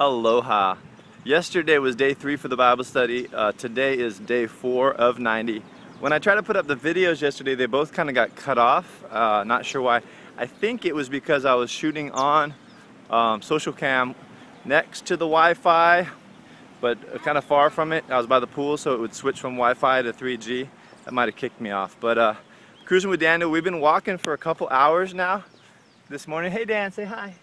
Aloha. Yesterday was day 3 for the Bible study. Today is day 4 of 90. When I tried to put up the videos yesterday, they both kind of got cut off. Not sure why. I think it was because I was shooting on social cam next to the Wi-Fi, but kind of far from it. I was by the pool, so it would switch from Wi-Fi to 3G. That might have kicked me off. But cruising with Daniel, we've been walking for a couple hours now this morning. Hey Dan, say hi.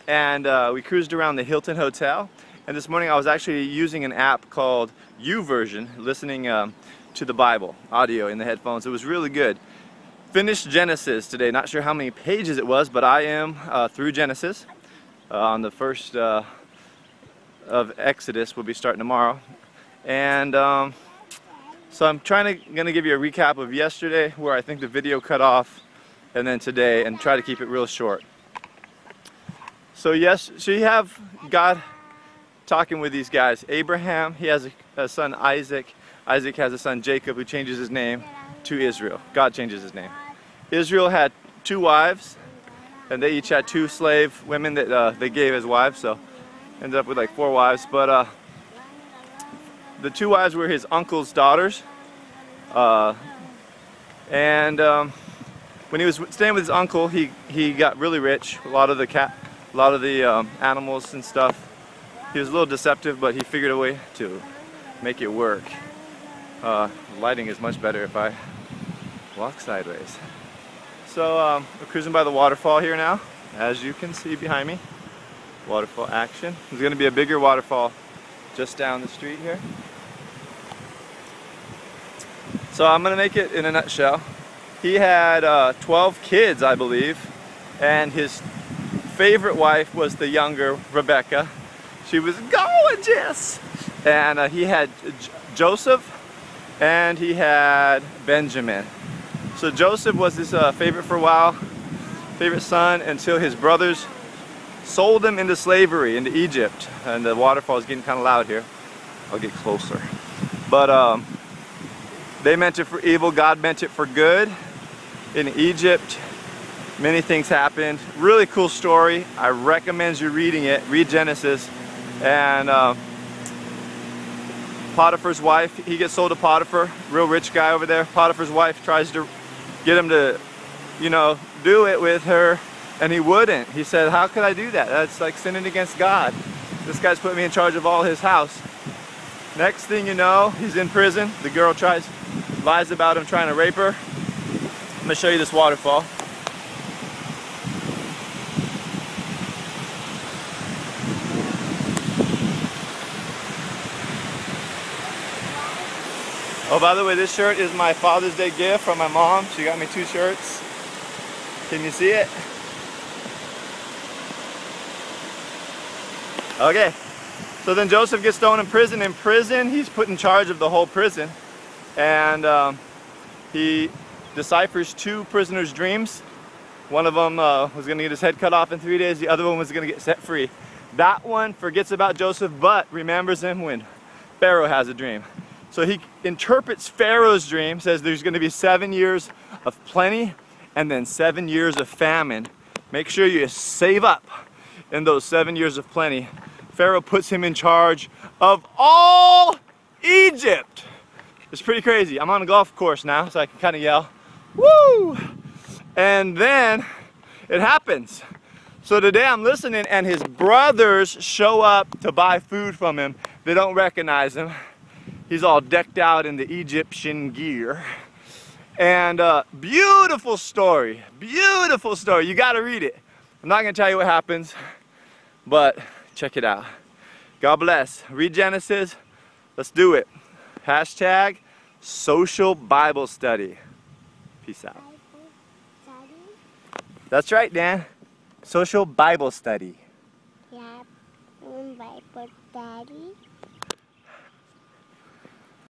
And we cruised around the Hilton Hotel, and this morning I was actually using an app called YouVersion, listening to the Bible audio in the headphones. It was really good. Finished Genesis today. Not sure how many pages it was, but I am through Genesis. On the first of Exodus, we'll be starting tomorrow, and so I'm gonna give you a recap of yesterday, where I think the video cut off, and then today, and try to keep it real short. So yes, so you have God talking with these guys. Abraham, he has a son Isaac. Isaac has a son Jacob, who changes his name to Israel. God changes his name. Israel had 2 wives, and they each had 2 slave women that they gave as wives, so ended up with like 4 wives. But the 2 wives were his uncle's daughters, and when he was staying with his uncle, he got really rich. A lot of the animals and stuff. He was a little deceptive, but he figured a way to make it work. Lighting is much better if I walk sideways. So we're cruising by the waterfall here now, as you can see behind me. Waterfall action. There's going to be a bigger waterfall just down the street here. So I'm going to make it in a nutshell. He had 12 kids, I believe, and his favorite wife was the younger Rebecca. She was gorgeous. And he had Joseph, and he had Benjamin. So Joseph was his favorite for a while, favorite son, until his brothers sold him into slavery, into Egypt. And the waterfall is getting kind of loud here. I'll get closer. But they meant it for evil, God meant it for good. In Egypt, many things happened. Really cool story. I recommend you reading it. Read Genesis. And Potiphar's wife, he gets sold to Potiphar, real rich guy over there. Potiphar's wife tries to get him to, you know, do it with her, and he wouldn't. He said, how could I do that? That's like sinning against God. This guy's put me in charge of all his house. Next thing you know, he's in prison. The girl lies about him trying to rape her. I'm going to show you this waterfall. Oh, by the way, this shirt is my Father's Day gift from my mom. She got me 2 shirts. Can you see it? Okay. So then Joseph gets thrown in prison. In prison, he's put in charge of the whole prison. And he deciphers 2 prisoners' dreams. One of them was going to get his head cut off in 3 days. The other one was going to get set free. That one forgets about Joseph, but remembers him when Pharaoh has a dream. So he interprets Pharaoh's dream, says there's going to be 7 years of plenty and then 7 years of famine. Make sure you save up in those 7 years of plenty. Pharaoh puts him in charge of all Egypt. It's pretty crazy. I'm on a golf course now, so I can kind of yell, woo! And then it happens. So today I'm listening, and his brothers show up to buy food from him. They don't recognize him. He's all decked out in the Egyptian gear. And beautiful story. Beautiful story. You got to read it. I'm not going to tell you what happens, but check it out. God bless. Read Genesis. Let's do it. Hashtag social Bible study. Peace out. That's right, Dan. Social Bible study.